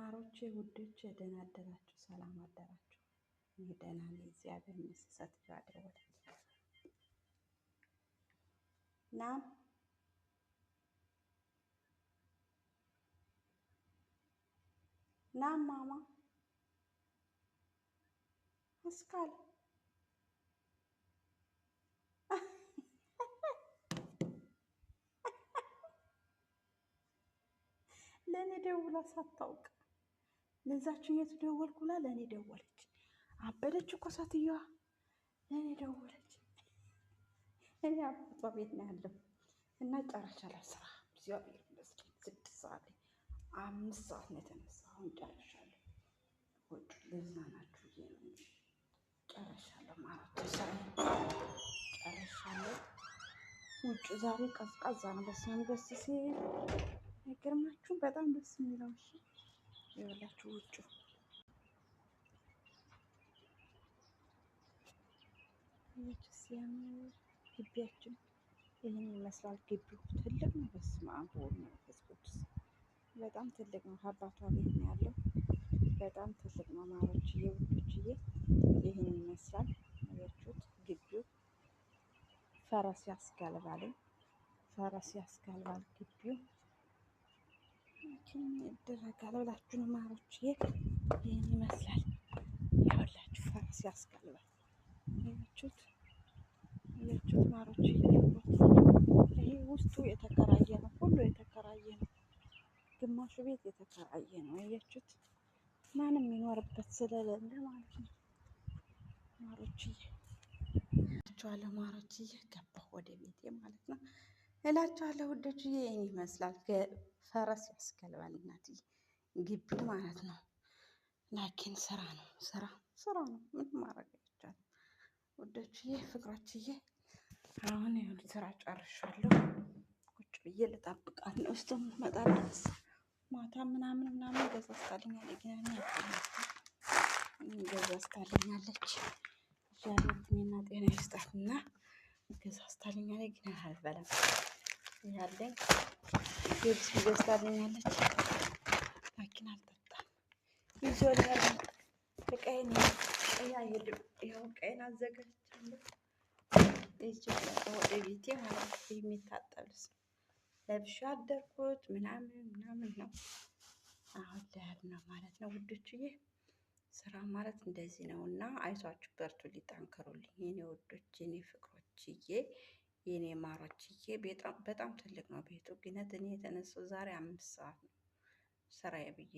ማሮቼ ውዶቼ ደህና አደራችሁ፣ ሰላም አደራችሁ። እኔ ደህና ነኝ፣ እግዚአብሔር ይመስገን። አደረወት ና ና ማማ አስካል ለእኔ ደውላ ሳታውቅ ለዛችን የት ደወልኩ ብላ ለእኔ ደወለች። አበደች እኮ ሳትየዋ ለእኔ ደወለች። እኔ አባቷ ቤት ነው ያለው እና ጨርሻለሁ ስራ። እግዚአብሔር ይመስገን 6 ሰዓት 5 ሰዓት ነው የተነሳው። አሁን ጨርሻለሁ። ውጭ ልዝናናችሁ ብዬ ነው እንጂ ጨርሻለሁ ማለት ጨርሻለሁ። ውጭ ዛሬ ቀዝቃዛ ነው። በስመ ደስ ሲል አይገርማችሁም? በጣም ደስ የሚለው እሺ ይኸውላችሁ ውጭ ሲያምር ግቢያችን ይህን ይመስላል። ግቢው ትልቅ ነው። በስመ አብ ወወልድ ወመንፈስ ቅዱስ በጣም ትልቅ ነው። አባቷ ቤት ነው ያለው። በጣም ትልቅ ነው። ማሮችዬ ውዶችዬ ይህን ይመስላል። አያችሁት? ግቢው ፈረስ ያስጋልባል። ፈረስ ያስጋልባል ግቢው። ይደረጋል ብላችሁ ነው ማሮችዬ። ይህን ይመስላል። ይኸውላችሁ ፈረስ ያስጋልባል። አያችሁት? አያችሁት ማሮች? ይሄ ውስጡ የተከራየ ነው። ሁሉ የተከራየ ነው። ግማሹ ቤት የተከራየ ነው። አያችሁት? ማንም የሚኖርበት ስለሌለ ማለት ነው። ማሮችዬ እላችኋለሁ። ማሮችዬ ገባሁ ወደ ቤቴ ማለት ነው እላችኋለሁ። ውዶችዬ ይህን ይመስላል። ፈረስ ያስጋልባል እናትዬ ግቢው ማለት ነው። ላኪን ስራ ነው። ስራ ነው። ምንም ማድረግ አይቻልም። ውዶችዬ ፍቅሮችዬ አሁን ይሁን ስራ ጨርሻለሁ። ቁጭ ብዬ ልጠብቃለሁ እስከምትመጣ ድረስ። ማታ ምናምን ገዛዝታልኛለች። ገዛዝታልኛለች እግዚአብሔርና ጤና ይስጣትና ገዛዝታልኛለች። ግን አልበላም ያለኝ ልብስ ገዝታልኛለች። ላኪን አልጠጣም። ይዞ እቃዬን ያው እቃዬን አዘጋጅቻለሁ። ወደ ቤቴ ማለት የሚታጠብ ልብስ ለብሼ አደርኩት ምናምን ነው። አሁን ልሄድ ነው ማለት ነው ውዶችዬ። ስራ ማለት እንደዚህ ነው እና አይዟችሁ፣ በርቱልኝ፣ ጠንክሩልኝ የኔ ውዶች፣ የኔ ፍቅሮችዬ፣ የኔ ማሮችዬ። በጣም ትልቅ ነው ቤቱ። ግነት እኔ የተነሳው ዛሬ 5 ሰዓት ነው ስራዬ ብዬ